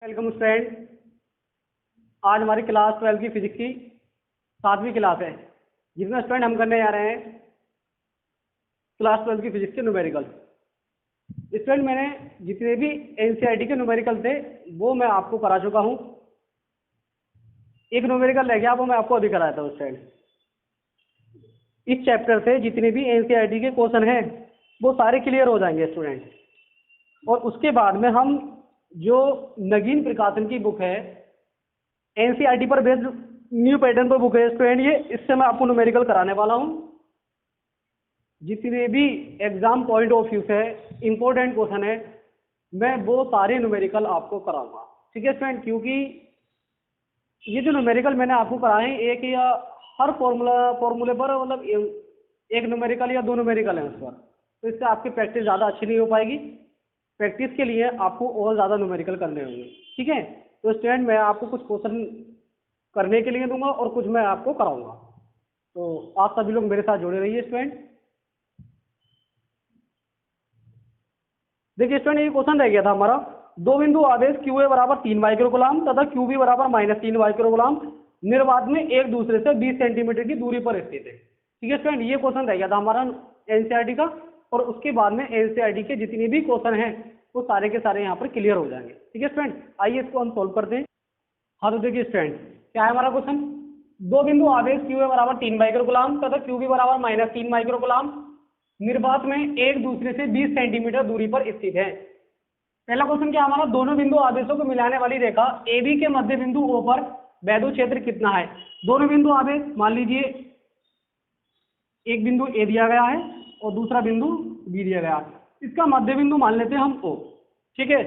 Welcome student. आज हमारी class 12 की फिजिक्स की 7वीं क्लास है, जिसमें स्टूडेंट हम करने जा रहे हैं क्लास 12 की फिजिक्स के न्यूमेरिकल। स्टूडेंट मैंने जितने भी एनसीईआरटी के न्यूमेरिकल थे वो मैं आपको करा चुका हूँ। एक न्यूमेरिकल रह गया, वो मैं आपको अभी कराया था। स्टूडेंट इस चैप्टर से जितने भी एनसीईआरटी के क्वेश्चन हैं वो सारे क्लियर हो जाएंगे स्टूडेंट। और उसके बाद में हम जो नगीन प्रकाशन की बुक है एनसीईआरटी पर बेस्ड न्यू पैटर्न पर बुक है स्टूडेंट, ये इससे मैं आपको न्यूमेरिकल कराने वाला हूँ। जितने भी एग्जाम पॉइंट ऑफ व्यू से इंपॉर्टेंट क्वेश्चन है मैं वो सारे न्यूमेरिकल आपको कराऊंगा, ठीक है स्टूडेंट। क्योंकि ये जो न्यूमेरिकल मैंने आपको कराए हैं एक या हर फॉर्मूले पर मतलब एक न्यूमेरिकल या दो न्यूमेरिकल है उस पर, तो इससे आपकी प्रैक्टिस ज़्यादा अच्छी नहीं हो पाएगी। प्रैक्टिस के लिए आपको और ज़्यादा न्यूमेरिकल करने होंगे, ठीक है। तो स्टूडेंट मैं आपको कुछ क्वेश्चन करने के लिए दूंगा और कुछ मैं आपको कराऊंगा, तो आप सभी लोग मेरे साथ जुड़े रहिए स्टूडेंट। देखिए स्टूडेंट ये क्वेश्चन रह गया था हमारा, दो बिंदु आवेश क्यू ए बराबर 3 माइक्रोकुलाम तथा क्यू बी बराबर -3 माइक्रोकुलाम निर्वात में एक दूसरे से 20 सेंटीमीटर की दूरी पर स्थित है, ठीक है स्टूडेंट। ये क्वेश्चन रह गया था हमारा एनसीईआरटी का, और उसके बाद में एनसीईआरटी के जितने भी क्वेश्चन हैं वो सारे के सारे यहाँ पर क्लियर हो जाएंगे, ठीक है स्टूडेंट। आइए इसको हम सोल्व करते हैं। हाँ तो देखिए स्टूडेंट क्या है हमारा क्वेश्चन, दो बिंदु आवेश क्यू ए बराबर 3 माइक्रोकुलाम तथा क्यू बी बराबर -3 माइक्रोकुलाम निर्वात में एक दूसरे से 20 सेंटीमीटर दूरी पर स्थित है। पहला क्वेश्चन क्या हमारा, दोनों बिंदु आवेशों को मिलाने वाली रेखा ए बी के मध्य बिंदु ओ पर वैद्युत क्षेत्र कितना है। दोनों बिंदु आवेश मान लीजिए एक बिंदु ए दिया गया है और दूसरा बिंदु बी दिया गया है, इसका मध्य बिंदु मान लेते हैं हम ओ, ठीक है।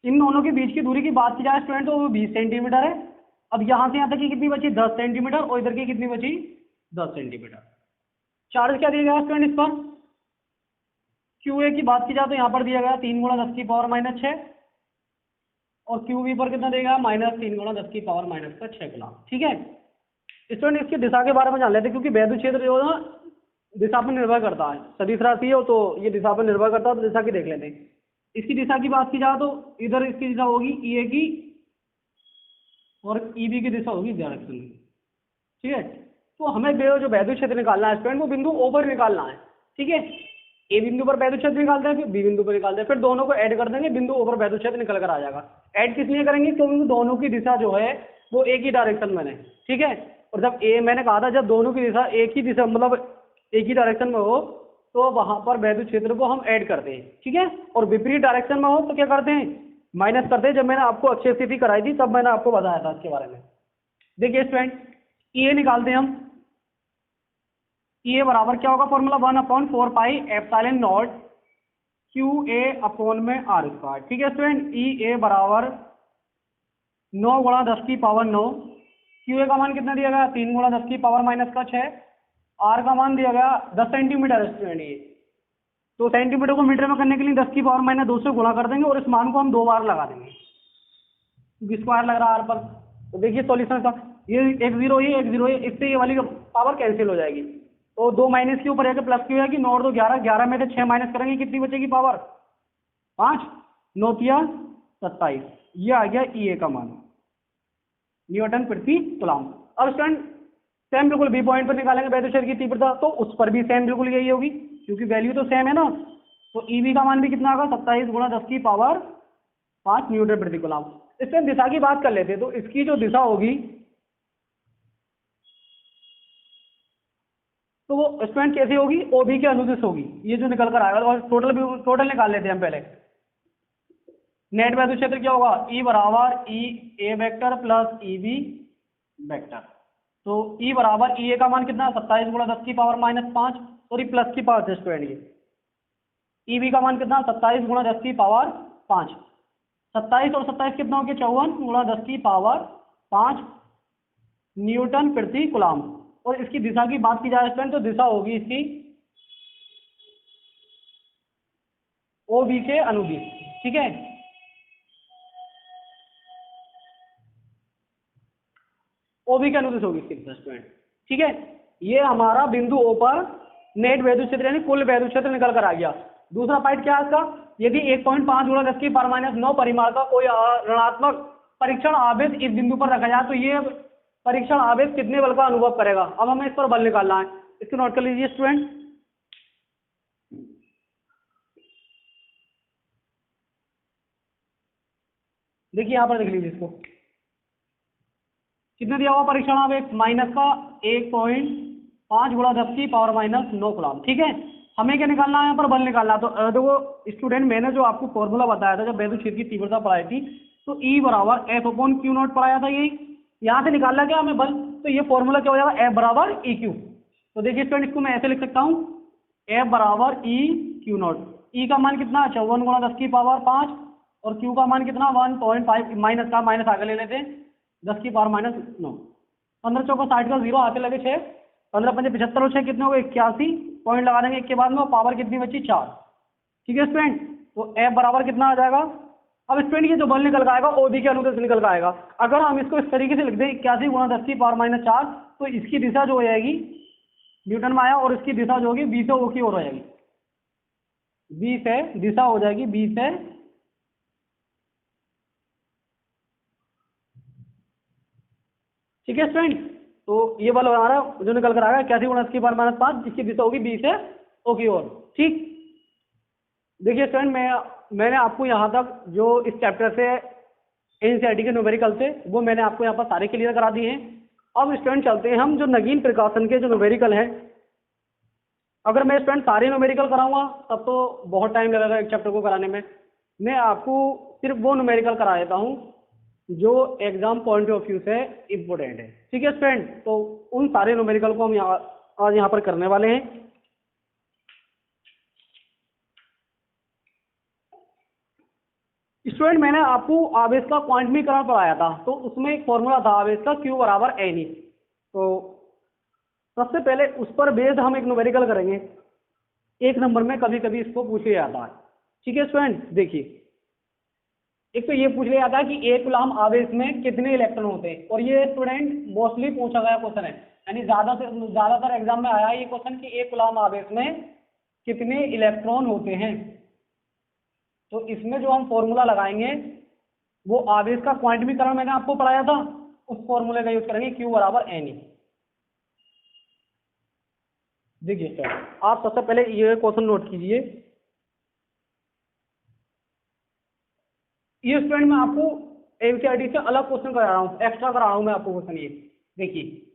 इन दोनों के बीच की दूरी की बात की जाए स्टूडेंट तो वो 20 सेंटीमीटर है। अब यहाँ से यहाँ तक की कितनी बची, 10 सेंटीमीटर, और इधर की कितनी बची, 10 सेंटीमीटर। चार्ज क्या दिया गया स्टूडेंट इस पर, क्यू ए की बात की जाए तो यहाँ पर दिया गया 3 × 10⁻⁶, और क्यू बी पर कितना देगा, -3 × 10⁻⁶ गुना, ठीक है। स्टूडेंट इसकी दिशा के बारे में जान लेते हैं, क्योंकि वैद्युत क्षेत्र जो है ना दिशा पर निर्भर करता है, सदिश राशि हो तो ये दिशा पर निर्भर करता है, तो दिशा की देख लेते हैं। इसकी दिशा की बात की जाए तो इधर इसकी दिशा होगी ई ए की और ई बी की दिशा होगी डायरेक्शन में, ठीक है। तो हमें जो वैद्युत क्षेत्र निकालना है स्टूडेंट वो बिंदु ओ पर निकालना है, ठीक है। ए बिंदु पर वैद्युत क्षेत्र निकालते हैं, फिर बी बिंदु पर निकालते हैं, फिर दोनों को ऐड कर देंगे, बिंदु ओ पर वैद्युत क्षेत्र निकल कर आ जाएगा। ऐड किस लिए करेंगे, क्योंकि दोनों की दिशा जो है वो एक ही डायरेक्शन में है, ठीक है। और जब ए मैंने कहा था जब दोनों की दिशा एक ही दिशा मतलब एक ही डायरेक्शन में हो तो वहां पर वैद्युत क्षेत्र को हम ऐड करते हैं, ठीक है। और विपरीत डायरेक्शन में हो तो क्या करते हैं, माइनस करते हैं। जब मैंने आपको अक्षय स्थिति कराई थी तब मैंने आपको बताया था इसके बारे में। देखिए स्टूडेंट ये निकालते हैं हम, ये बराबर क्या होगा, फॉर्मूला 1/4πε0 क्यू ए अपॉन में आर स्क्वायर, ठीक है स्टूडेंट। ई ए बराबर 9 × 10⁻⁹, क्यू ए का मान कितना दिया गया, 3 × 10⁻⁻⁶, आर का मान दिया गया 10 सेंटीमीटर स्टूडेंट। ये तो सेंटीमीटर को मीटर में करने के लिए 10⁻⁻2 से गुणा कर देंगे और इस मान को हम 2 बार लगा देंगे, स्क्वायर लग रहा है आर पर। तो देखिए सॉल्यूशन का ये एक जीरो है, इससे ये वाली पावर कैंसिल हो जाएगी, तो 2 माइनस के ऊपर है प्लस की होगी, 9 और 2 11 में से 6 माइनस करेंगे कितनी बचेगी पावर, 5, 9 × 27, ये आ गया ई ए का मान, न्यूटन प्रति कूलम। अब स्टूडेंट सेम बिल्कुल बी पॉइंट पर निकालेंगे वैद्युत क्षेत्र की तीव्रता, तो उस पर भी सेम बिल्कुल यही होगी क्योंकि वैल्यू तो सेम है ना। तो ई बी का मान भी कितना होगा, 27 × 10⁵ न्यूटन प्रति कूलम। इससे हम दिशा की बात कर लेते हैं, तो इसकी जो दिशा होगी तो वो स्टूडेंट कैसी होगी, ओ बी के अनुदिश होगी, ये जो निकल कर आएगा। और टोटल निकाल लेते हैं हम पहले। नेट वैद्युत क्षेत्र क्या होगा, ई बराबर E A vector plus E B vector. तो ई बराबर ई ए का मान कितना, 27 × 10⁻⁵, और ये प्लस की पावर से स्टूडेंट ये ई बी का मान कितना, 27 × 10⁵, 27 और 27 कितना हो गया, 54 × 10⁵ न्यूटन प्रति कूलम। और इसकी दिशा की बात की जाए स्टूडेंट तो दिशा होगी इसकी ओ बी के अनुदिश, ठीक है। ओ बी के अनुदिश होगी इसकी दिशा स्टूडेंट, ठीक है। ये हमारा बिंदु ओ पर नेट वैद्युत क्षेत्र यानी कुल वैद्युत क्षेत्र निकल कर आ गया। दूसरा पार्ट क्या है इसका, यदि 1.5 गुणा 10 की पावर माइनस 9 परिमाण का कोई ऋणात्मक परीक्षण आवेश इस बिंदु पर रखा जाए तो ये परीक्षण आवेश कितने बल का अनुभव करेगा। अब हमें इस पर बल निकालना है, इसको नोट कर लीजिए स्टूडेंट। देखिए यहाँ पर देख लीजिए इसको, कितना दिया हुआ परीक्षण आवेश माइनस का 1.5 गुणा 10 की पावर माइनस 9 कूलम। ठीक है, हमें क्या निकालना है, यहाँ पर बल निकालना। तो देखो स्टूडेंट, मैंने जो आपको फॉर्मूला बताया था जब वैद्युत क्षेत्र की तीव्रता पढ़ाई थी, तो E बराबर एफ अपॉन क्यू नॉट पढ़ाया था। यही यहाँ से निकालना क्या हमें बल, तो ये फॉर्मूला क्या हो जाएगा, F बराबर ई क्यू। तो देखिए स्टूडेंट, इसको मैं ऐसे लिख सकता हूँ, F बराबर ई क्यू नॉट। ई का मान कितना, 54 गुणा 10 की पावर 5, और क्यू का मान कितना 1.5, माइनस का माइनस आगे ले लेते हैं, 10 की पावर माइनस 9। 15 चौका 60 का 0 आते लगे 6, 15 पंजे 75 और 6 कितने हो गए 81, पॉइंट लगा देंगे एक के बाद में, पावर कितनी बची 4। ठीक है स्टूडेंट, तो F बराबर कितना आ जाएगा। अब स्टूडेंट ये जो बल निकल आएगा ओबी के अनुदेश निकल के आएगा। अगर हम इसको इस तरीके से लिख दें 81 गुणा 10 की पावर माइनस 4, तो इसकी दिशा जो हो जाएगी न्यूटन में आया, और इसकी दिशा जो होगी बी से ओ की ओर हो जाएगी, बी से दिशा हो जाएगी बी से, ठीक है स्टूडेंट। तो ये बल हमारा जो निकल कर आएगा 81 गुणा 10 की पावर माइनस 5, जिसकी दिशा होगी बी से ओ की ओर। ठीक, देखिए स्टूडेंट, मैंने आपको यहाँ तक जो इस चैप्टर से एनसीईआरटी के न्यूमेरिकल से, वो मैंने आपको यहाँ पर सारे क्लियर करा दिए हैं। अब स्टूडेंट चलते हैं हम जो नगीन प्रकाशन के जो न्यूमेरिकल हैं। अगर मैं स्टूडेंट सारे न्यूमेरिकल कराऊंगा तब तो बहुत टाइम लगेगा एक चैप्टर को कराने में। मैं आपको सिर्फ वो न्यूमेरिकल करा देता हूँ जो एग्जाम पॉइंट ऑफ व्यू से इम्पोर्टेंट है। ठीक है स्टूडेंट, तो उन सारे न्यूमेरिकल को हम आज यहाँ पर करने वाले हैं। स्टूडेंट, मैंने आपको आवेश का क्वांटमीकरण पढ़ाया था, तो उसमें एक फॉर्मूला था आवेश का Q बराबर NE। तो सबसे पहले उस पर बेस्ड हम एक न्यूमेरिकल करेंगे, एक नंबर में कभी कभी इसको पूछ लिया जाता है। ठीक है स्टूडेंट, देखिए एक तो ये पूछ लिया जाता है कि एक कूलम आवेश में कितने इलेक्ट्रॉन होते हैं, और ये स्टूडेंट मोस्टली पूछा गया क्वेश्चन है, यानी ज्यादातर एग्जाम में आया ये क्वेश्चन कि एक कूलम आवेश में कितने इलेक्ट्रॉन होते हैं। तो इसमें जो हम फॉर्मूला लगाएंगे वो आवेश का क्वांटमीकरण मैंने आपको पढ़ाया था, उस फॉर्मूले का यूज करेंगे Q बराबर NE। देखिए सर, आप सबसे पहले ये क्वेश्चन नोट कीजिए। ये स्टूडेंट मैं आपको एनसीईआरटी से अलग क्वेश्चन करा रहा हूँ, एक्स्ट्रा करा रहा हूँ मैं आपको क्वेश्चन। ये देखिए,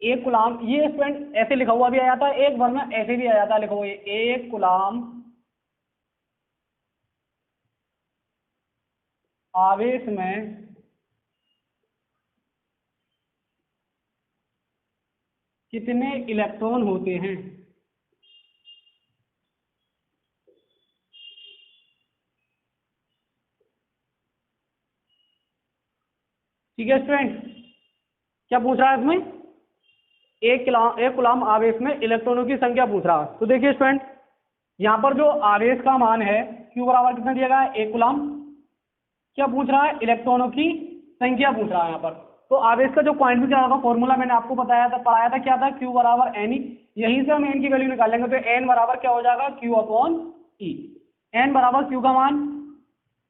एक कूलम, ये स्टूडेंट ऐसे लिखा हुआ भी आया था, एक बार में ऐसे भी आया था लिखा हुआ, एक कूलम आवेश में कितने इलेक्ट्रॉन होते हैं। ठीक है स्टूडेंट, क्या पूछ रहा है इसमें, एक कूलम आवेश में इलेक्ट्रॉनों की संख्या पूछ रहा है। तो देखिए स्टूडेंट, यहाँ पर जो आवेश का मान है Q बराबर कितना दिया गया है, एक कूलम, क्या पूछ रहा है, इलेक्ट्रॉनों की संख्या पूछ रहा है यहाँ पर। तो आवेश का जो क्वांटमीकरण का फॉर्मूला मैंने आपको बताया था, पढ़ाया था, क्या था, Q बराबर NE। यहीं से हम N की वैल्यू निकाल लेंगे, तो N बराबर क्या हो जाएगा, Q अपॉन E। N बराबर Q का मान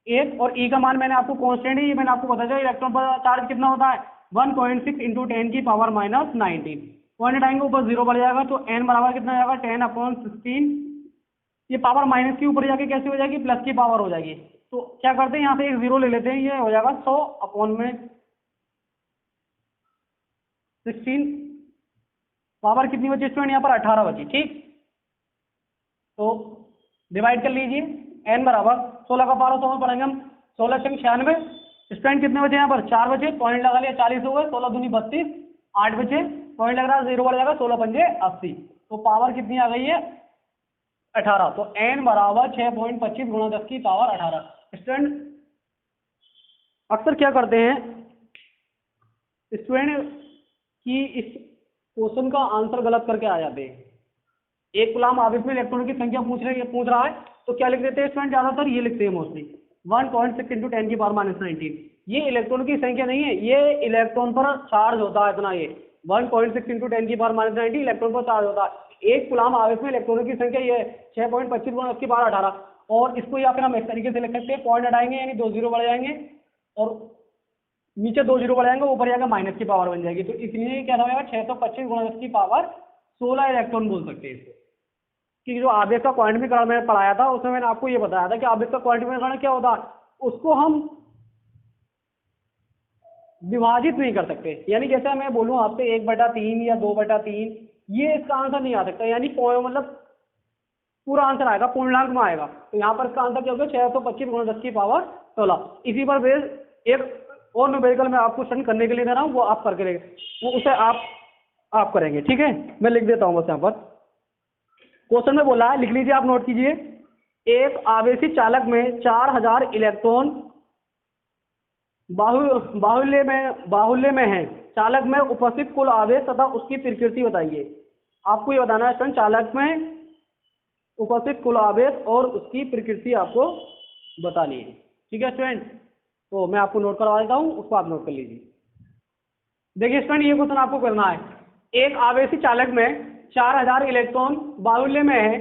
1 और E का मान मैंने आपको कांस्टेंट है, ये मैंने आपको बताया इलेक्ट्रॉन पर चार्ज कितना होता है 1.6 इंटू 10 की पावर माइनस 19। पॉइंट हटाएंगे ऊपर 0 बढ़ जाएगा, तो N बराबर कितना जाएगा 10 अपॉन 16। ये पावर माइनस की ऊपर जाके कैसे हो जाएगी, प्लस की पावर हो जाएगी। तो क्या करते हैं, यहाँ से एक 0 ले लेते हैं, ये हो जाएगा 100 अपॉन में 16, पावर कितनी बची स्टूडेंट, यहाँ पर 18 बची। ठीक, तो डिवाइड कर लीजिए, n बराबर 16 का पावर 100 में पढ़ेंगे हम, 16 से 96। स्टूडेंट कितने बचे, यहाँ पर 4 बचे, पॉइंट लगा लिया, 40 हो गए, 16 दूनी 32, 8 बचे, पॉइंट लग रहा है 0 बढ़ जाएगा, 16 पंजे 80। तो पावर कितनी आ गई है 18। तो n बराबर 6.25 गुणा 10 की पावर 18। स्टूडेंट अक्सर क्या करते हैं स्टूडेंट कि इस क्वेश्चन का आंसर गलत करके आ जाते हैं। एक कूलम आवेश में इलेक्ट्रॉन की संख्या पूछ रहा है, तो क्या लिख देते हैं स्टूडेंट, ज्यादातर ये लिखते हैं मोस्टली 1.6 इंटू 10 की पावर माइनस 19। ये इलेक्ट्रॉन की संख्या नहीं है, ये इलेक्ट्रॉन पर चार्ज होता है इतना, ये 1.6 इंटू 10 की पावर माइनस 19 इलेक्ट्रॉन पर चार्ज होता है। एक कूलाम आवेश में इलेक्ट्रॉनों की संख्या ये है 6.25 × 10⁻18, और इसको या फिर हम इस तरीके से लिख सकते हैं, पॉइंट हटाएंगे यानी 2 जीरो बढ़ जाएंगे और नीचे 2 जीरो बढ़ जाएंगे, ऊपर जाएगा माइनस की पावर बन जाएगी, तो इसलिए क्या होगा 625 × 10⁻16 इलेक्ट्रॉन बोल सकते हैं इसको। कि जो आवेश का क्वांटमीकरण मैंने पढ़ाया था उसमें मैंने आपको ये बताया था कि आवेश का क्वांटमीकरण क्या होता है, उसको हम विभाजित नहीं कर सकते, यानी जैसे मैं बोलूं आपसे 1/3 या 2/3, ये इसका आंसर नहीं आ सकता, यानी मतलब पूरा आंसर आएगा, पूर्णांक में आएगा। तो यहाँ पर इसका आंसर क्या होगा 625 × 10⁻16। इसी पर बेस एक और न्यूमेरिकल मैं आपको स्टडी करने के लिए दे रहा हूँ, वो आप करके लेंगे, वो उसे आप करेंगे, ठीक है। मैं लिख देता हूँ बस यहाँ पर क्वेश्चन में बोला है, लिख लीजिए आप, नोट कीजिए। एक आवेशी चालक में 4000 इलेक्ट्रॉन बाहुल्य में है। चालक में उपस्थित कुल आवेश तथा उसकी प्रकृति बताइए। आपको ये बताना है स्टूडेंट, चालक में उपस्थित कुल आवेश और उसकी प्रकृति आपको बतानी है, ठीक है स्टूडेंट। तो मैं आपको नोट करवा देता हूँ, उसको आप नोट कर लीजिए। देखिए स्टूडेंट, ये क्वेश्चन आपको करना है। एक आवेशी चालक में 4000 इलेक्ट्रॉन बाहुल्य में है।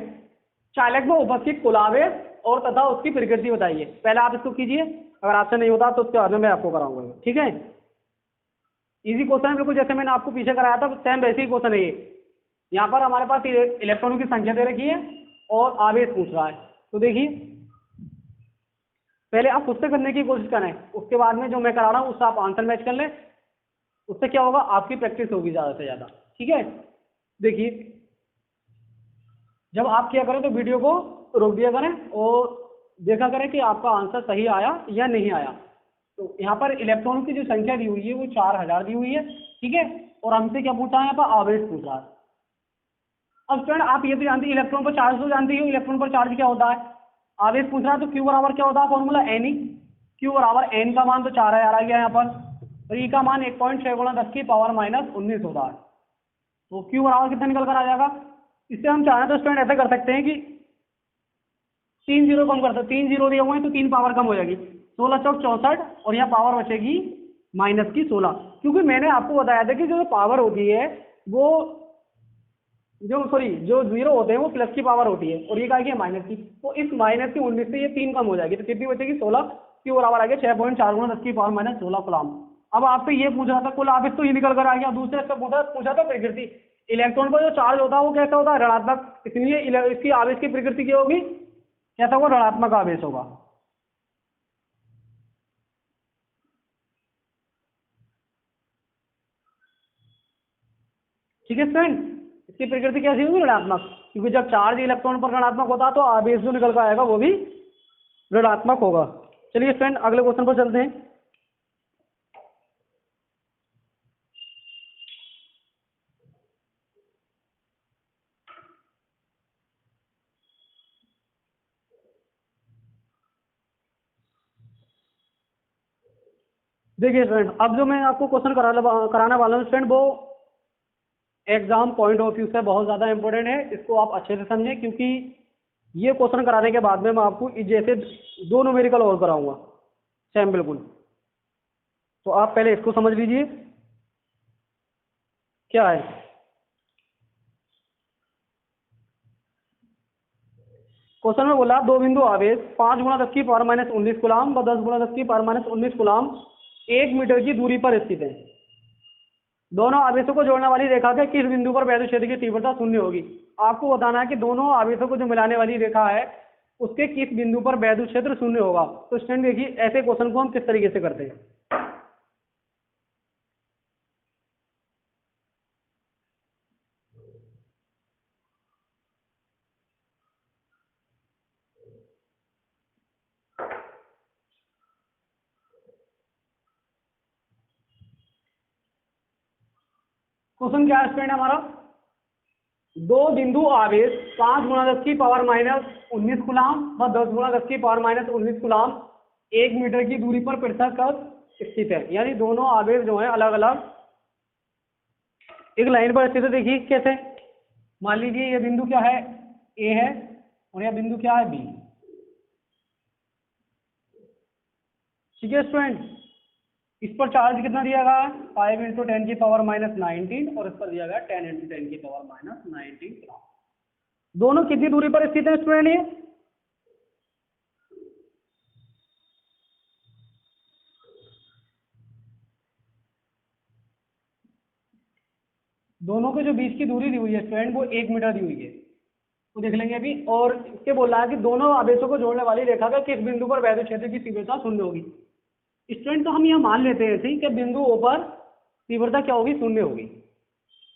चालक में उपस्थित कुल आवेश और तथा उसकी प्रकृति बताइए। पहले आप इसको कीजिए, अगर आपसे नहीं होता तो उसके बाद में मैं आपको कराऊंगा, ठीक है। इजी क्वेश्चन है बिल्कुल, जैसे मैंने आपको पीछे कराया था सेम वैसे ही क्वेश्चन है ये। यहाँ पर हमारे पास इलेक्ट्रॉनों की संख्या दे रखी है और आवेश पूछ रहा है। तो देखिए पहले आप खुद से करने की कोशिश करें, उसके बाद में जो मैं करा रहा हूँ उससे आप आंसर मैच कर लें। उससे क्या होगा, आपकी प्रैक्टिस होगी ज़्यादा से ज़्यादा, ठीक है। देखिए जब आप क्या करें तो वीडियो को रोक दिया करें और देखा करें कि आपका आंसर सही आया या नहीं आया। तो यहाँ पर इलेक्ट्रॉनों की जो संख्या दी हुई है वो 4000 दी हुई है, ठीक है। और हमसे क्या पूछा है, यहाँ पर आवेश पूछा है। अब स्टूडेंट आप ये तो जानते हैं इलेक्ट्रॉन पर चार्ज, तो जानते हो इलेक्ट्रॉन पर चार्ज क्या होता है। आवेश पूछ रहा है तो क्यू बराबर क्या होता है, फॉर्मूला एन ही। क्यू बराबर एन का मान तो 4000 आ गया यहाँ पर, और ई का मान 1.6 × 10⁻19 होता है। तो क्यू बराबर कितना निकल कर आ जाएगा। इससे हम चाहें तो स्टूडेंट ऐसा कर सकते हैं कि 3 जीरो कम कर सकते, 3 जीरो दिए हुए हैं तो 3 पावर कम हो जाएगी, 16 चौक 64, और यहाँ पावर बचेगी -16। क्योंकि मैंने आपको बताया था कि जो पावर होती है वो जो जीरो होते हैं वो प्लस की पावर होती है, और ये क्या है माइनस की। तो इस -19 से ये 3 कम हो जाएगी, तो कितनी बचेगी 16। क्यू बराबर आ गया 6.4 × 10⁻16 कूलम। अब आपसे ये पूछ रहा था कुल आवेश, तो ये निकल कर आ गया। दूसरे से पूछा था प्रकृति। इलेक्ट्रॉन पर जो चार्ज होता है वो कैसा होता है, ऋणात्मक, इसलिए इसकी आवेश की प्रकृति क्या होगी, कैसा होगा, ऋणात्मक आवेश होगा। ठीक है फ्रेंड, इसकी प्रकृति कैसी होगी, ऋणात्मक, क्योंकि जब चार्ज इलेक्ट्रॉन पर ऋणात्मक होता है तो आवेश जो निकल कर आएगा वो भी ऋणात्मक होगा। चलिए फ्रेंड अगले क्वेश्चन पर चलते हैं। देखिए फ्रेंड, अब जो मैं आपको क्वेश्चन कराने वाला हूँ फ्रेंड, वो एग्जाम पॉइंट ऑफ व्यू से बहुत ज़्यादा इंपॉर्टेंट है। इसको आप अच्छे से समझें, क्योंकि ये क्वेश्चन कराने के बाद में मैं आपको जैसे 2 न्यूमेरिकल और कराऊंगा सेम बिल्कुल। तो आप पहले इसको समझ लीजिए क्या है। क्वेश्चन में बोला 2 बिंदु आवेश 5 × 10⁻19 कूलम व 10 × 10⁻19 कूलम 1 मीटर की दूरी पर स्थित है। दोनों आवेशों को जोड़ने वाली रेखा के किस बिंदु पर वैद्युत क्षेत्र की तीव्रता शून्य होगी। आपको बताना है कि दोनों आवेशों को जो मिलाने वाली रेखा है उसके किस बिंदु पर वैद्युत क्षेत्र शून्य होगा। तो स्टूडेंट देखिए ऐसे क्वेश्चन को हम किस तरीके से करते हैं। क्वेश्चन क्या है स्टूडेंट हमारा, 2 बिंदु आवेश 5 × 10⁻19 कूलम व 10 × 10⁻19 कूलम 1 मीटर की दूरी पर पृथक स्थित है। यानी दोनों आवेश जो है अलग अलग एक लाइन पर स्थित है। देखिए कैसे, मान लीजिए ये बिंदु क्या है, ए है, और यह बिंदु क्या है, बी। ठीक है स्टूडेंट, इस पर चार्ज कितना दिया गया है 5 इंटू 10⁻19 और इस पर दिया गया 10 इंटू 10⁻19 ग्राम। दोनों कितनी दूरी पर स्थित है स्टूडेंट? ये दोनों के जो बीच की दूरी दी हुई है स्टूडेंट वो 1 मीटर दी हुई है, तो देख लेंगे अभी। और इसके बोल रहा है कि दोनों आवेशों को जोड़ने वाली रेखा का किस बिंदु पर वैद्युत क्षेत्र की तीव्रता शून्य होगी। स्टूडेंट तो हम यह मान लेते हैं ऐसे ही कि बिंदु O पर तीव्रता क्या होगी, शून्य होगी।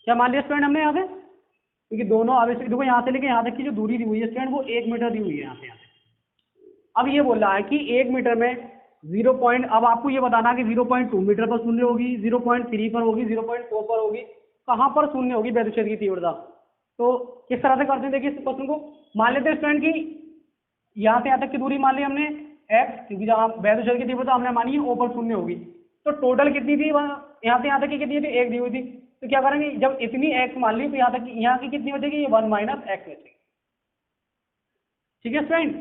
क्या मान लिया स्टूडेंट हमने यहाँ पे? क्योंकि दोनों आवेश देखो यहाँ से लेके यहाँ तक की जो दूरी दी हुई है स्टूडेंट वो 1 मीटर दी हुई है यहाँ से। अब ये बोल रहा है कि 1 मीटर में 0 पॉइंट, अब आपको ये बताना कि 0.2 मीटर पर शून्य होगी, 0.3 पर होगी, 0.4 पर होगी, कहाँ पर शून्य होगी वैद्युत क्षेत्र की तीव्रता। तो किस तरह से करते हैं देखिए इस क्वेश्चन को। मान लेते हैं स्टूडेंट की यहाँ से यहाँ तक की दूरी मान ली हमने x, क्योंकि जहाँ वैद्युत क्षेत्र की तीव्रता हमने मानी है O पर शून्य होगी। तो टोटल कितनी थी यहाँ से यहाँ तक की कितनी थी? 1 दी हुई थी। तो क्या करेंगे जब इतनी x मान ली तो यहाँ तक यहाँ की कितनी बचेगी? 1 माइनस x बचेगी। ठीक है स्टूडेंट,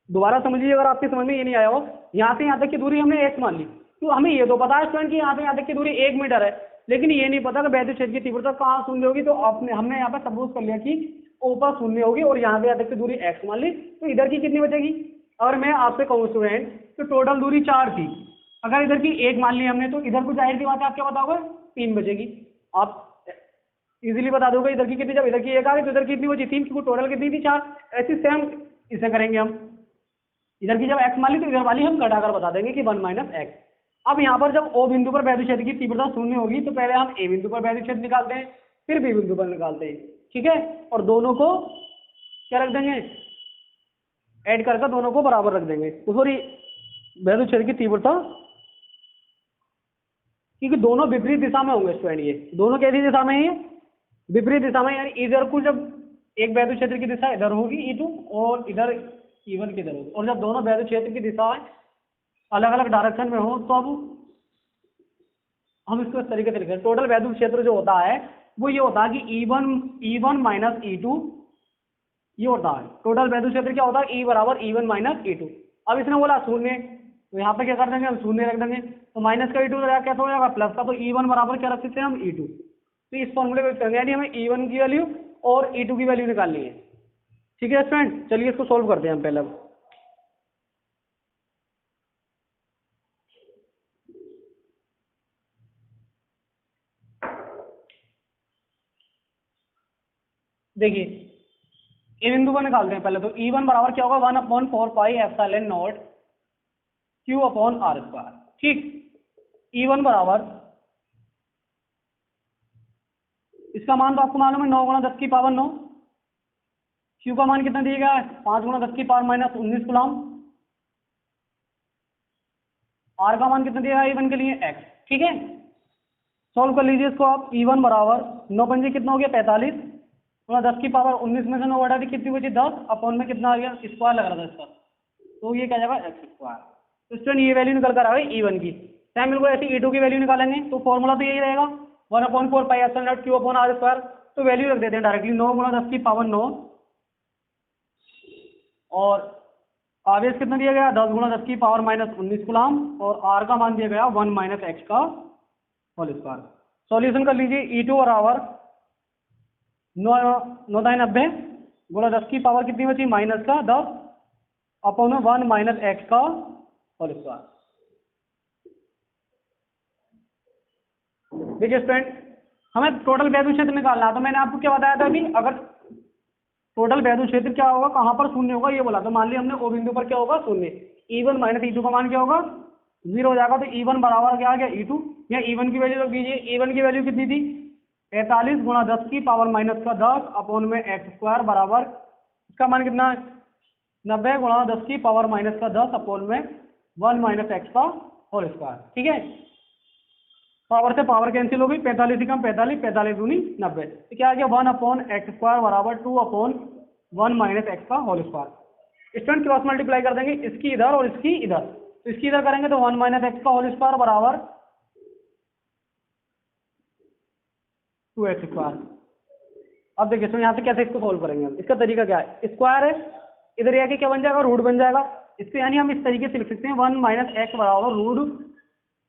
दोबारा समझिए अगर आपके समझ में ये नहीं आया हो। यहाँ से यहाँ तक की दूरी हमने x मान ली, तो हमें ये तो पता है स्टूडेंट कि यहाँ से यहाँ तक की दूरी 1 मीटर है, लेकिन ये नहीं पता कि वैद्युत क्षेत्र की तीव्रता कहाँ शून्य होगी। तो हमने यहाँ पर सपोज कर लिया कि O पर शून्य होगी और यहाँ से यहाँ तक की दूरी x मान ली, तो इधर की कितनी बचेगी? अगर मैं आपसे कहूँ स्टूडेंट तो टोटल दूरी 4 थी, अगर इधर की 1 मान ली हमने तो इधर को जाहिर सी बात है आप क्या बताओगे? 3 बचेगी। आप इजीली बता दोगे इधर की कितनी, जब इधर की 1 आ गई तो इधर की कितनी बची? 3, क्योंकि टोटल कितनी थी? 4। ऐसी सेम इसे करेंगे हम, इधर की जब x मान ली तो इधर वाली हम घटाकर बता देंगे कि 1 माइनस x। अब यहाँ पर जब O बिंदु पर वैद्युत क्षेत्र की तीव्रता शून्य होगी तो पहले हम A बिंदु पर वैद्युत क्षेत्र निकालते हैं, फिर B बिंदु पर निकालते हैं। ठीक है, और दोनों को क्या रख देंगे? ऐड करके दोनों को बराबर रख देंगे। तो सॉरी वैद्युत क्षेत्र की तीव्रता, क्योंकि दोनों विपरीत दिशा में होंगे स्टूडेंट, ये दोनों कैसी दिशा में है? विपरीत दिशा में, यानी इधर को जब एक वैद्युत क्षेत्र की दिशा इधर होगी E2 और इधर E1 की इधर होगी, और जब दोनों वैद्युत क्षेत्र की दिशा अलग अलग डायरेक्शन में हो तो अब हम इसको इस तरीके से लिखें। टोटल वैद्युत क्षेत्र जो होता है वो ये होता है कि E1 माइनस E2 ये होता है। टोटल वैद्युत क्षेत्र क्या होता है? E बराबर E1 माइनस E2। अब इसने बोला शून्य, तो यहाँ पे क्या कर देंगे हम? शून्य रख देंगे। तो माइनस का E2 कैसे हो जाएगा? प्लस का। तो E1 बराबर क्या रख सकते हैं हम? E2। तो इस फॉर्मूले को करेंगे, यानी हमें E1 की वैल्यू और E2 की वैल्यू निकालनी है। ठीक है स्टूडेंट, चलिए इसको सोल्व करते हैं हम पहले। देखिए ए बिंदु पर निकालते हैं पहले। तो E1 बराबर क्या होगा? 1/4 pi epsilon not Q upon R square. ठीक, E1 बराबर, इसका मान तो आपको मालूम है 9 गुणा 10 की पावर 9। Q का मान कितना दिया गया है? 5 गुणा 10 की पावर माइनस 19 कूलम। R का मान कितना दिया है E1 के लिए? X। ठीक है, सॉल्व कर लीजिए इसको आप। E1 बराबर 9 पंजे कितना हो गया? 45 गुणा 10 की पावर 19 में से 9 हटा दी, कितनी बची? 10 अपॉन में कितना आ गया? स्क्वायर लग रहा था इसका, तो ये क्या जाएगा? x square. तो स्टूडेंट ये वैल्यू निकल कर आ गई E1 की। टाइम बिल्कुल ऐसे E2 की वैल्यू निकालेंगे तो फॉर्मूला तो यही रहेगा 1/4 pi epsilon not Q upon R square. तो वैल्यू रख देते हैं डायरेक्टली 9 गुणा 10 की पावर 9, और आवेश कितना दिया गया? 10 गुणा 10 की पावर माइनस 19 कूलम, और R का मान दिया गया 1 माइनस x का होल स्क्वायर। सॉल्यूशन कर लीजिए। E2 बराबर 990 गुणा 10 की पावर कितनी बची? माइनस का 10 अपॉन 1 माइनस x का होल स्क्वायर। देखिए स्टूडेंट, हमें टोटल वैद्युत क्षेत्र निकालना है, तो मैंने आपको क्या बताया था अभी? अगर टोटल वैद्युत क्षेत्र क्या होगा, कहाँ पर शून्य होगा, ये बोला। तो मान लिया हमने O बिंदु पर क्या होगा? शून्य। E1 माइनस E2 का मान क्या होगा? 0 हो जाएगा। तो E1 बराबर क्या आ गया? E2। या E1 की वैल्यू रख दीजिए। E1 की वैल्यू कितनी थी? 45 गुणा 10 की पावर माइनस का 10 अपॉन में x स्क्वायर बराबर, इसका मान कितना? 90 गुणा 10 की पावर माइनस का 10 अपॉन में 1 माइनस x का होल स्क्वायर। ठीक है, पावर से पावर कैंसिल हो गई, 45 कम 45, 45 दूनी 90। तो क्या आ गया? 1 अपॉन एक्स स्क्वायर बराबर 2 अपॉन 1 माइनस एक्स का whole square. Student cross multiply कर देंगे, इसकी इधर और इसकी इधर। तो इसकी इधर करेंगे तो 1 माइनस एक्स का होल स्क्वायर बराबर 2x स्क्वायर। अब देखिए तो यहाँ से कैसे इसको सोल्व करेंगे हम? इसका तरीका क्या है? स्क्वायर है, इधर आके क्या बन जाएगा? रूट बन जाएगा। इसको यानी हम इस तरीके से लिख सकते हैं 1 माइनस एक्स बराबर रूट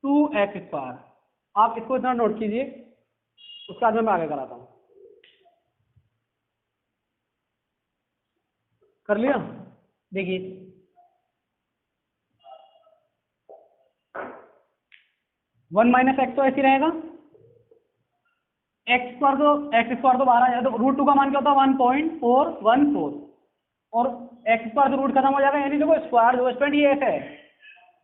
2x²। आप इसको इतना नोट कीजिए, उसके बाद में मैं आगे कराता हूँ। कर लिया? देखिए 1 माइनस एक्स तो ऐसे रहेगा, x² तो बाहर आ जाएगा, तो √2 का मान क्या होता है 1.414, और x² तो रूट खत्म हो जाएगा, यानी देखो स्क्वायर जो स्टूडेंट ये ऐसे है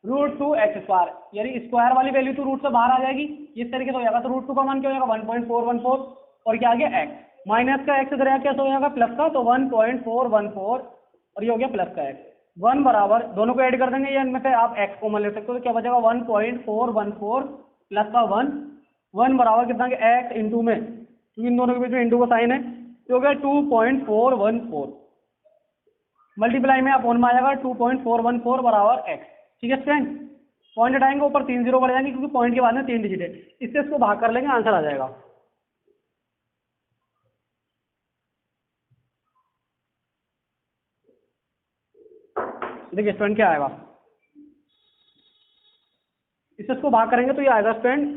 √2x², यानी स्क्वायर वाली वैल्यू तो रूट से बाहर आ जाएगी, इस तरीके से हो जाएगा। तो √2 का मान क्या हो जाएगा 1.414, और क्या आ गया x, माइनस का x इधर कैसे हो जाएगा प्लस का, तो 1.414, और ये हो गया प्लस का x। 1 बराबर, दोनों को ऐड कर देंगे, ये इनमें से आप x कॉमन ले सकते हो, तो क्या बचेगा 1.414 प्लस का 1 बराबर कितना कि x इंटू में, क्योंकि इन दोनों के बीच में इंटू का साइन है, तो हो गया 2.414, मल्टीप्लाई में अपॉन में आ जाएगा 2.414 बराबर x। ठीक है स्टूडेंट, पॉइंट हटाएंगे, ऊपर 3 जीरो बढ़ जाएंगे, क्योंकि पॉइंट के बाद में 3 डिजिट है, इससे इसको भाग कर लेंगे, आंसर आ जाएगा। देखिए स्टूडेंट क्या आएगा, इससे इसको भाग करेंगे तो ये आएगा स्टूडेंट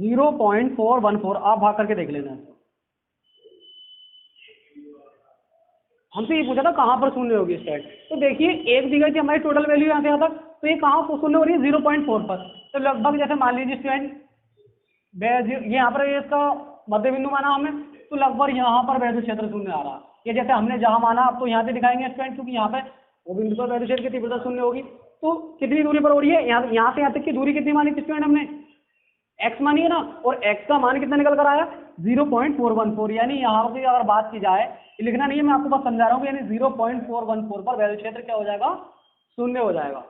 0.414। आप भाग करके देख लेना। हमसे ये पूछा था कहाँ पर शून्य होगी स्टूडेंट, तो देखिए एक दी गई थी हमारी टोटल वैल्यू यहाँ से यहाँ तक, तो ये कहाँ शून्य हो रही है 0.4 पर, तो लगभग जैसे मान लीजिए स्टूडेंट ये यहाँ पर इसका मध्य बिंदु माना हमने, तो लगभग यहाँ पर वैद्य क्षेत्र शून्य आ रहा है, ये जैसे हमने जहाँ माना आप तो यहाँ से दिखाएंगे स्टूडेंट, क्योंकि यहाँ पे वो बिंदु पर वैद्य क्षेत्र की तीव्रता शून्य होगी। तो कितनी दूरी पर हो रही है, यहाँ से यहाँ तक की दूरी कितनी मानी थी स्टूडेंट हमने, x मानी है ना, और x का मान कितना निकल कर आया 0.414, यानी यहाँ से अगर बात की जाए, ये लिखना नहीं है, मैं आपको बस समझा रहा हूँ, यानी 0.414 पर वैद्य क्षेत्र क्या हो जाएगा, शून्य हो जाएगा।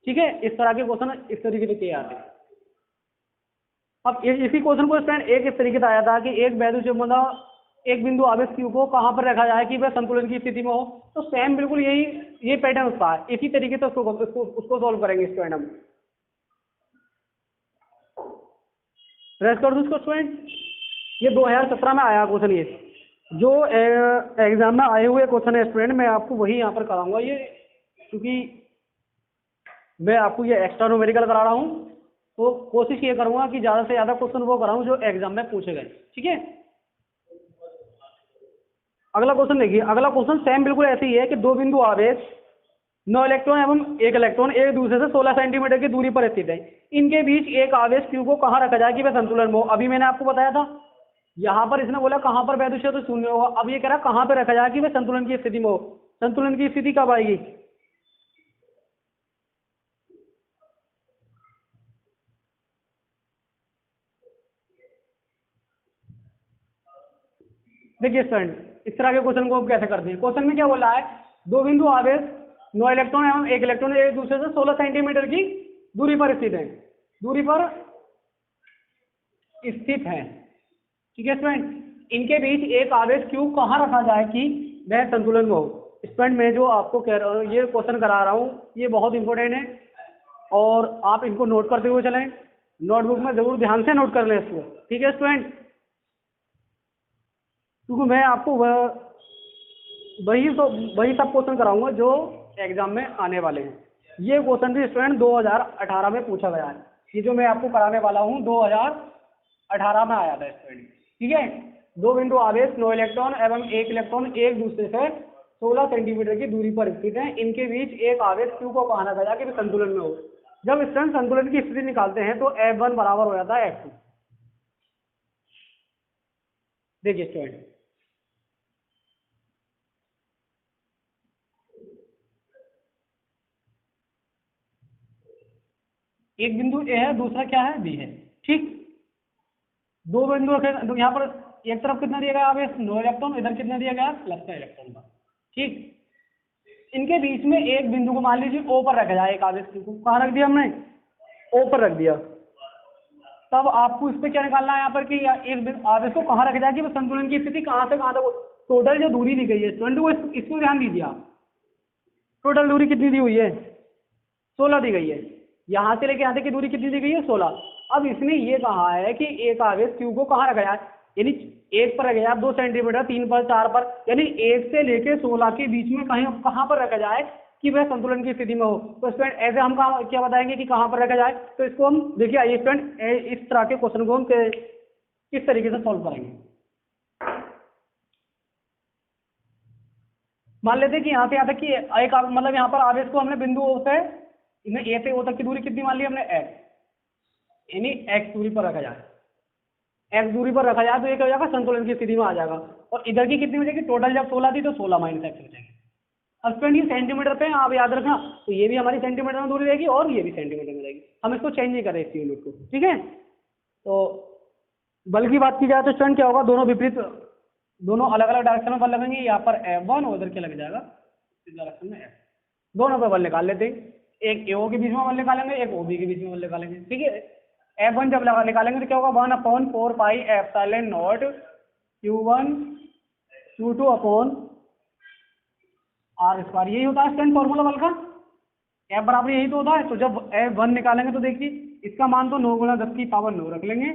ठीक है, इस तरह के क्वेश्चन इस तरीके से किए जाते हैं। अब इसी क्वेश्चन को स्टूडेंट एक इस तरीके से आया था कि एक वैद्य क्षेत्र मतलब एक बिंदु आवेश q को कहाँ पर रखा जाए कि वह संतुलन की स्थिति में हो, तो सेम बिल्कुल ये पैटर्न उसका है, इसी तरीके से उसको सॉल्व करेंगे स्टूडेंट हम। रेस्ट कर दूँ उसको स्टूडेंट, ये 2017 में आया क्वेश्चन, ये जो एग्जाम में आए हुए क्वेश्चन है स्टूडेंट, मैं आपको वही यहाँ पर कराऊंगा ये, क्योंकि मैं आपको ये एक्स्ट्रा न्यूमेरिकल करा रहा हूँ, तो कोशिश ये करूंगा कि ज़्यादा से ज़्यादा क्वेश्चन वो कराऊं जो एग्जाम में पूछे गए। ठीक है, अगला क्वेश्चन देखिए, अगला क्वेश्चन सेम बिल्कुल ऐसे ही है कि दो बिंदु आवेश 9 इलेक्ट्रॉन एवं 1 इलेक्ट्रॉन एक दूसरे से 16 सेंटीमीटर की दूरी पर स्थित है, इनके बीच एक आवेश q को कहाँ रखा जाए कि वह संतुलन में हो। अभी मैंने आपको बताया था, यहाँ पर इसने बोला कहाँ पर वैद्य क्षेत्र शून्य होगा, अब ये कह रहा है कहाँ पर रखा जाए कि वह संतुलन की स्थिति में हो। संतुलन की स्थिति कब आएगी, देखिए स्टूडेंट इस तरह के क्वेश्चन को कैसे करते हैं। क्वेश्चन में क्या बोला है, दो बिंदु आवेश 9 इलेक्ट्रॉन एवं 1 इलेक्ट्रॉन एक दूसरे से 16 सेंटीमीटर की दूरी पर स्थित है, दूरी पर स्थित है। ठीक है स्टूडेंट, इनके बीच एक आवेश q कहाँ रखा जाए कि वह संतुलन में हो। स्टूडेंट मैं जो आपको कह रहा हूँ, ये क्वेश्चन करा रहा हूँ, ये बहुत इंपॉर्टेंट है, और आप इनको नोट करते हुए चलें, नोटबुक में जरूर ध्यान से नोट कर लें इसको। ठीक है स्टूडेंट, क्योंकि मैं आपको वही सब क्वेश्चन कराऊंगा जो एग्जाम में आने वाले हैं। ये क्वेश्चन भी स्टूडेंट 2018 में पूछा गया है, ये जो मैं आपको कराने वाला हूँ 2018 में आया था स्टूडेंट। ठीक है, दो बिंदु आवेश 9 इलेक्ट्रॉन एवं 1 इलेक्ट्रॉन एक दूसरे से 16 सेंटीमीटर की दूरी पर स्थित है, इनके बीच एक आवेश q को कहा रखा जाए कि संतुलन में हो। जब स्टूडेंट संतुलन की स्थिति निकालते हैं तो F1 बराबर हो जाता है F2। देखिए स्टूडेंट, एक बिंदु ए है, दूसरा क्या है बी है। ठीक, दो बिंदु रखे, तो यहाँ पर एक तरफ कितना दिया गया आवेश 9 इलेक्ट्रॉन, इधर कितना दिया गया प्लस का इलेक्ट्रॉन का। ठीक, इनके बीच में एक बिंदु को मान लीजिए ओ पर रखा जाए, एक आवेश को कहाँ रख दिया हमने, ओ पर रख दिया। तब आपको इस पे क्या निकालना है यहाँ पर कि इस आवेश को कहाँ रखा जाए कि संतुलन की स्थिति कहाँ से कहाँ तक, टोटल जो दूरी दी गई है स्टूडेंट को इसको ध्यान दीजिए आप, टोटल दूरी कितनी दी हुई है 16 दी गई है, यहाँ से लेके यहाँ तक की दूरी कितनी दी गई है 16। अब इसने ये कहा है कि एक आवेश q को कहाँ रखा जाए, यानी 1 पर रखा जाए 2 सेंटीमीटर, 3 पर, 4 पर, यानी 1 से लेके 16 के बीच में कहीं कहाँ पर रखा जाए कि वह संतुलन की स्थिति में हो। तो स्टूडेंट ऐसे हम कहाँ क्या बताएंगे कि कहाँ पर रखा जाए, तो इसको हम देखिए आइए स्टूडेंट इस तरह के क्वेश्चन को हम किस तरीके से सॉल्व करेंगे। मान लेते हैं कि यहाँ से यहाँ तक की एक मतलब यहाँ पर आवेश को हमने बिंदु O से ए से O तक की दूरी कितनी मान ली हमने x, यानी x दूरी पर रखा जाए, x दूरी पर रखा जाए तो ये क्या हो जाएगा संतुलन की स्थिति में आ जाएगा। और इधर की कितनी हो जाएगी, टोटल जब 16 थी तो 16 माइनस x हो जाएगी। अब स्टूडेंट ये सेंटीमीटर पे आप याद रखना, तो ये भी हमारी सेंटीमीटर में दूरी रहेगी और ये भी सेंटीमीटर में रहेगी, हम इसको चेंज नहीं करें इस यूनिट को, ठीक है। तो बल की बात की जाए तो स्टूडेंट क्या होगा, दोनों विपरीत, दोनों अलग अलग डायरेक्शन में बल लगेंगे, यहाँ पर F1 उधर के लग जाएगा इस डायरेक्शन में F, दोनों पे बल निकाल लेते हैं, एक AO के बीच में बल निकालेंगे, एक OB के बीच में बल निकालेंगे, ठीक है। F1 जब निकालेंगे तो क्या होगा 1/4 pi epsilon nought Q1 Q2 upon R square, यही होता है स्टूडेंट फॉर्मूला बल का, F बराबर यही तो होता है। तो जब F1 निकालेंगे तो देखिए इसका मान तो 9 × 10⁻9 रख लेंगे,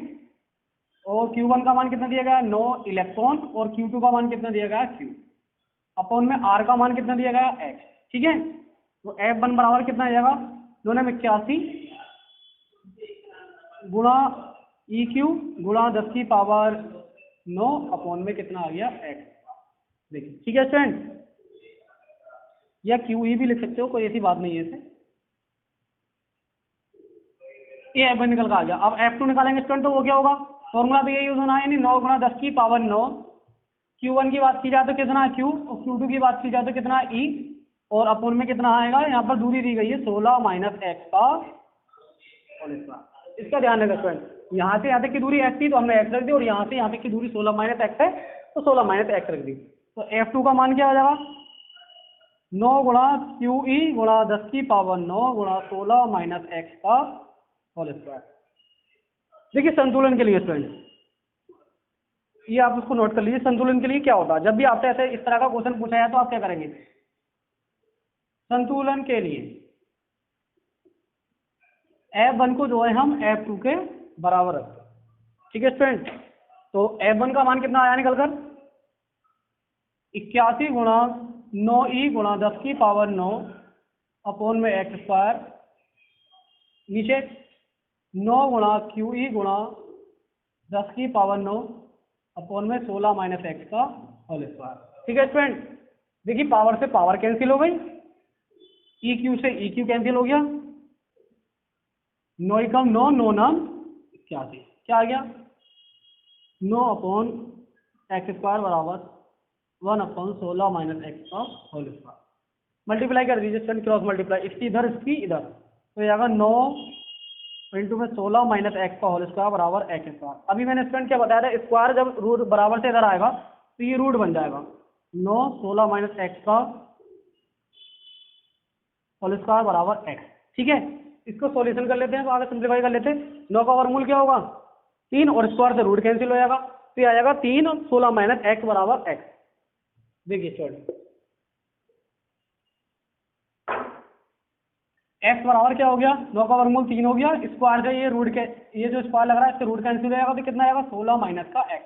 और Q1 का मान कितना दिया गया है 9 इलेक्ट्रॉन, और Q2 का मान कितना दिया गया है Q, अपॉन में R का मान कितना दिया गया है X, ठीक है। तो F1 बराबर कितना आ जाएगा 9×81 गुणा EQ गुणा 10⁻9 अपॉन में कितना आ गया X, देखिए, ठीक है स्टूडेंट, या QE भी लिख सकते हो, कोई ऐसी बात नहीं है इसे। ये F1 निकल का आ गया। अब F2 निकालेंगे स्टूडेंट तो वो क्या होगा, फॉर्मूला भी यही यूज होना है, यानी 9 × 10⁻9, Q1 की बात की जाए तो कितना है Q, और Q2 की बात की जाए तो कितना है E, और अपॉन में कितना आएगा, यहाँ पर दूरी दी गई है 16 माइनस x का होल स्क्वायर। इसका ध्यान रखना स्टूडेंट, यहाँ से यहाँ तक की दूरी x थी तो हमने x रख दी, और यहाँ से यहाँ तक की दूरी 16 माइनस x है तो 16 माइनस x रख दी। तो F2 का मान क्या हो जाएगा 9 × QE गुणा 10⁻9 गुणा 16 माइनस x का होल स्क्वायर। देखिए संतुलन के लिए स्टूडेंट ये आप उसको नोट कर लीजिए, संतुलन के लिए क्या होता है, जब भी आपसे ऐसे इस तरह का क्वेश्चन पूछा जाए तो आप क्या करेंगे, संतुलन के लिए F1 को जो है हम F2 के बराबर रखते हैं, ठीक है स्टूडेंट। तो F1 का मान कितना आया निकल कर 81 गुणा 9E गुणा 10⁻9 अपॉन में x स्क्वायर, नीचे 9 गुणा QE गुणा 10⁻9 अपॉन में 16 माइनस x का होल स्क्वायर, ठीक है स्टूडेंट। देखिए पावर से पावर कैंसिल हो गई, EQ से EQ कैंसिल हो गया, 9 × 9 9 9 81, क्या आ गया 9 अपॉन x स्क्वायर बराबर 1/16 माइनस x का होल स्क्वायर। मल्टीप्लाई कर दीजिए स्टूडेंट, क्रॉस मल्टीप्लाई, इसकी इधर इसकी इधर, तो ये आएगा 9 × 16 माइनस x का होल स्क्वायर बराबर x स्क्वायर। अभी मैंने स्टूडेंट क्या बताया था, स्क्वायर जब रूट बराबर से इधर आएगा तो ये रूट बन जाएगा 9 16 माइनस x का होल स्क्वायर बराबर x, ठीक है। इसको सॉल्यूशन कर लेते हैं, तो आगे सिंप्लीफाई कर लेते हैं। 9 का वर्गमूल क्या होगा 3, और स्क्वायर से रूट कैंसिल हो जाएगा, तो ये आ जाएगा 3 और 16 माइनस x बराबर x। देखिए स्टूडेंट x बराबर क्या हो गया, 9 का वर्गमूल 3 हो गया, स्क्वायर से ये रूट के ये जो स्क्वायर लग रहा है इससे रूट कैंसिल हो जाएगा, तो कितना आएगा 16 माइनस का x।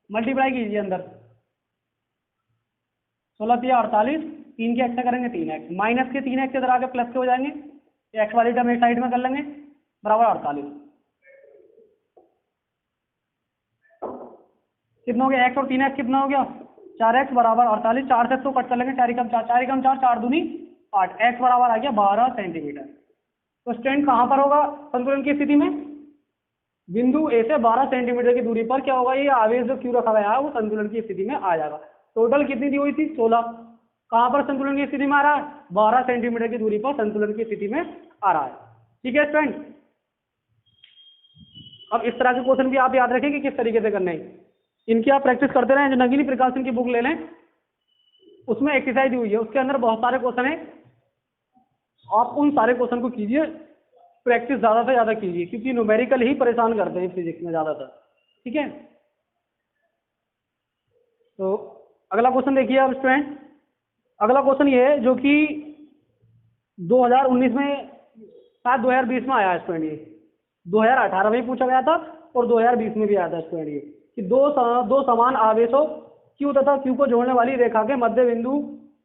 मल्टीप्लाई कीजिए अंदर, 16 3 48, 3 के x से करेंगे 3x, माइनस के 3x इधर आके प्लस के हो जाएंगे, x वाली टर्म एक साइड में कर लेंगे, बराबर 48। कितना हो गया x और 3x कितना हो गया 4x बराबर 48, 4 से तो कट कर लेंगे, 4 × 4 4 × 4 4 दूनी 8, x बराबर आ गया 12 सेंटीमीटर। तो स्टूडेंट कहाँ पर होगा संतुलन की स्थिति में, बिंदु A से 12 सेंटीमीटर की दूरी पर क्या होगा, ये आवेश जो Q रखा गया है वो संतुलन की स्थिति में आ जाएगा। टोटल कितनी दी हुई थी 16, कहाँ पर संतुलन की स्थिति में आ रहा है 12 सेंटीमीटर की दूरी पर संतुलन की स्थिति में आ रहा है, ठीक है स्टूडेंट। अब इस तरह के क्वेश्चन भी आप याद रखें कि किस तरीके से करने हैं, इनकी आप प्रैक्टिस करते रहें। जो नगिनी प्रकाशन की बुक ले लें, उसमें एक्सरसाइज दी हुई है, उसके अंदर बहुत सारे क्वेश्चन है, आप उन सारे क्वेश्चन को कीजिए, प्रैक्टिस ज़्यादा से ज़्यादा कीजिए, क्योंकि न्यूमेरिकल ही परेशान करते हैं फिजिक्स में ज़्यादातर, ठीक है। तो अगला क्वेश्चन देखिए आप स्टूडेंट, अगला क्वेश्चन ये है जो कि 2019 में शायद 2020 में आया है स्टूडेंट, ये 2018 में पूछा गया था और 2020 में भी आया था स्टूडेंट, ये कि दो समान आवेशों Q तथा Q को जोड़ने वाली रेखा के मध्य बिंदु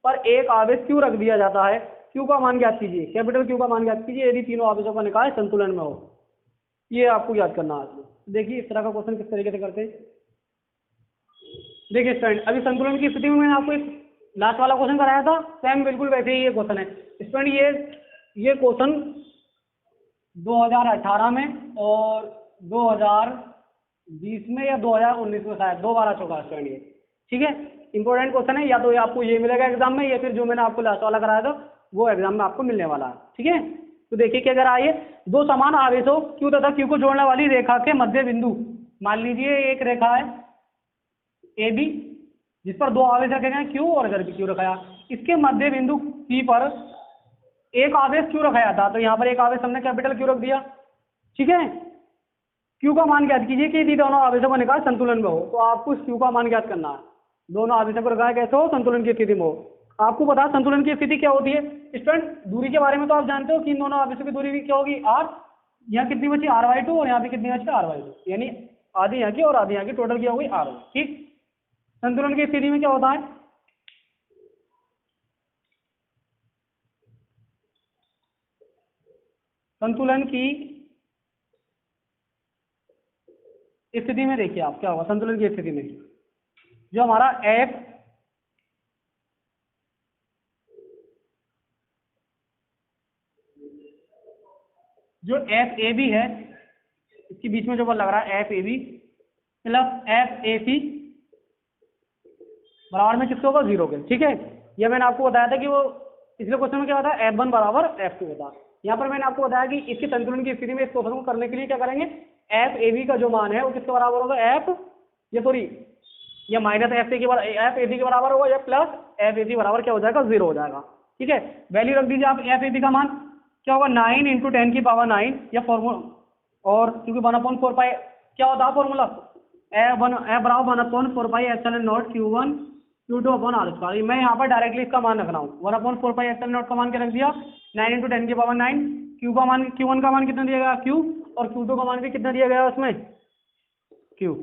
पर एक आवेश Q रख दिया जाता है क्यू का मान ज्ञात कीजिए, कैपिटल क्यू का मान ज्ञात कीजिए यदि तीनों आवेशों का निकाय संतुलन में हो। ये आपको याद करना है। देखिए इस तरह का क्वेश्चन किस तरीके से करते हैं। देखिए स्टूडेंट, अभी संतुलन की स्थिति में मैंने आपको एक लास्ट वाला क्वेश्चन कराया था, सेम बिल्कुल वैसे ही ये क्वेश्चन है स्टूडेंट। ये क्वेश्चन 2018 में और 2020 में या 2019 में शायद 2 बार आ चुका है स्टूडेंट ये। ठीक है, इंपॉर्टेंट क्वेश्चन है, या तो ये आपको ये मिलेगा एग्जाम में, या फिर जो मैंने आपको लास्ट वाला कराया था वो एग्जाम में आपको मिलने वाला है। ठीक है, तो देखिए क्या करा है, दो समान आवेशों क्यू तथा क्यू को जोड़ने वाली रेखा के मध्य बिंदु, मान लीजिए एक रेखा है ए बी जिस पर दो आवेश रखे गए क्यू और इधर भी क्यू रखा है, इसके मध्य बिंदु पी पर एक आवेश क्यू रखाया था, तो यहाँ पर एक आवेश हमने कैपिटल क्यू रख दिया। ठीक है, क्यू का मान ज्ञात कीजिए कि यदि दोनों आवेशों का निकाय संतुलन में हो, तो आपको इस क्यू का मान ज्ञात करना है। दोनों आवेशों को रखा कैसे हो, संतुलन की स्थिति में हो। आपको पता है संतुलन की स्थिति क्या होती है स्टूडेंट, दूरी के बारे में तो आप जानते हो कि इन दोनों आवेशों की दूरी भी क्या होगी आर, यहाँ कितनी बची r/2 और यहाँ पे कितनी बची r/2, यानी आधी यहाँ की और आधी यहाँ की, टोटल क्या होगी r। ठीक, संतुलन की स्थिति में क्या होता है, संतुलन की स्थिति में देखिए आप क्या होगा, संतुलन की स्थिति में जो हमारा एफ जो एफ ए बी है, इसके बीच में जो बल लग रहा है F A B plus F A C बराबर में किसके होगा, 0 के। ठीक है, यह मैंने आपको बताया था कि वो पिछले क्वेश्चन में क्या होता है F1 बराबर F2 होता है। यहाँ पर मैंने आपको बताया कि इसके संतुलन की स्थिति में इस क्वेश्चन को करने के लिए क्या करेंगे, एफ ए बी का जो मान है वो किसके बराबर होगा, या माइनस एफ ए सी के बराबर होगा, या प्लस एफ ए सी बराबर क्या हो जाएगा, 0 हो जाएगा। ठीक है, वैल्यू रख दीजिए आप, एफ ए सी का मान क्या होगा 9 × 10 की पावर 9, या फॉर्मूला, और क्योंकि 1/4 पाई क्या होता है फॉर्मूला, F बराबर 1/4 pi epsilon nought Q1 Q2 upon R square. मैं यहाँ पर डायरेक्टली इसका मान रख रहा हूँ, 1/4 पाई एप्सिलॉन नॉट का मान क्या रख दिया, 9 × 10 की पावर 9, Q का मान Q1 का मान कितना दिया गया Q, और Q2 का मान भी कितना दिया गया उसमें Q,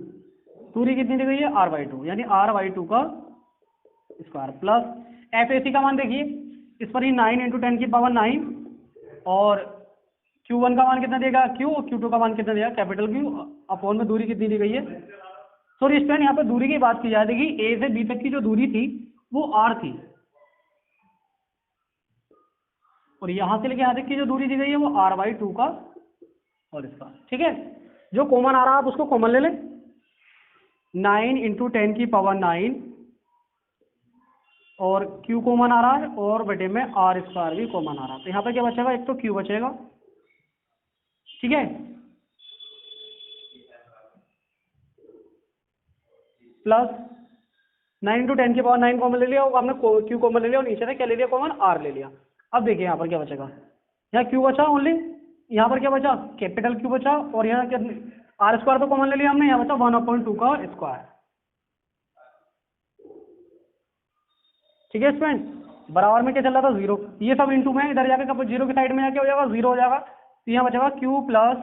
दूरी कितनी दी गई है r/2, यानी r/2 का स्क्वायर, प्लस एफ ए सी का मान देखिए इस पर ही 9 × 10 की पावर 9, और Q1 का मान कितना देगा Q, और Q2 का मान कितना देगा कैपिटल Q, अपॉन में दूरी कितनी दी गई है, सॉरी स्टूडेंट यहाँ पे दूरी की बात की जाती है, ए से बी तक की जो दूरी थी वो r थी, और यहाँ से लेके यहाँ तक की जो दूरी दी गई है वो r/2 का और इसका। ठीक है, जो कॉमन आ रहा है आप उसको कॉमन ले लें, 9 × 10 की पावर 9, और Q कॉमन आ रहा है, और बटे में r² भी कॉमन आ रहा है, तो यहाँ पे क्या बचेगा, एक तो Q बचेगा। ठीक है, प्लस 9 × 10 की पावर 9 कॉमन ले लिया, और आपने Q कॉमन ले लिया, और नीचे से क्या ले लिया कॉमन, R ले लिया। अब देखिए यहाँ पर क्या बचेगा, यहाँ Q बचा ओनली, यहाँ पर क्या बचा कैपिटल Q बचा, और यहाँ क्या r² तो कॉमन ले लिया हमने, यहाँ बचा 1/2 का स्क्वायर। ठीक है स्टूडेंट, बराबर में क्या चल रहा था 0, ये सब इंटू में इधर जाकर कब 0 की साइड में जाके हो जाएगा 0 हो जाएगा, तो यहाँ बचेगा Q प्लस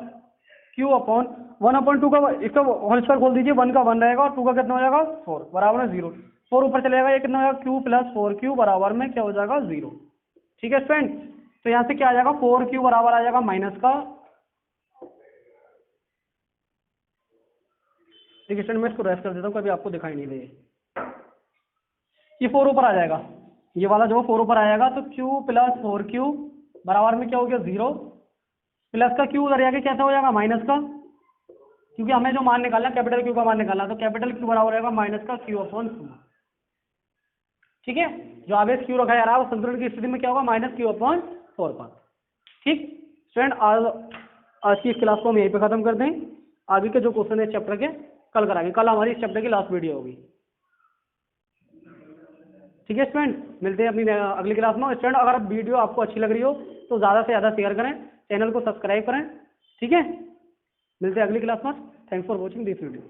Q अपॉन 1/2 का, इसका होल स्क्वायर खोल दीजिए, 1 का 1 रहेगा, और 2 का कितना हो जाएगा 4, बराबर में 0, 4 ऊपर चले जाएगा, ये कितना हो जाएगा Q प्लस 4Q बराबर में क्या हो जाएगा 0। ठीक है स्टूडेंट, तो यहाँ से क्या आ जाएगा 4Q बराबर आ जाएगा माइनस का, देखिए स्टूडेंट मैं इसको रेस्ट कर देता हूँ, कभी आपको दिखाई नहीं दे, ये 4 ऊपर आ जाएगा, ये वाला जो 4 ऊपर आएगा, तो Q प्लस 4Q बराबर में क्या हो गया 0, प्लस का Q उधर जाके कैसा हो जाएगा माइनस का, क्योंकि हमें जो मान निकालना है कैपिटल Q का मान निकालना, तो कैपिटल Q बराबर रहेगा माइनस का Q/2। ठीक है, जो आवेश Q रखा जा रहा है वो संतुलन की स्थिति में क्या होगा -Q/4 पर। ठीक स्टूडेंट, आज की इस क्लास को हम यहीं पे खत्म कर दें, आगे के जो क्वेश्चन है चैप्टर के कल कराएंगे, कल हमारी इस चैप्टर की लास्ट वीडियो होगी। ठीक है स्टूडेंट, मिलते हैं अपनी अगली क्लास में। स्टूडेंट अगर वीडियो आपको अच्छी लग रही हो तो ज़्यादा से ज़्यादा शेयर करें, चैनल को सब्सक्राइब करें। ठीक है, मिलते हैं अगली क्लास में। Thanks for watching this video.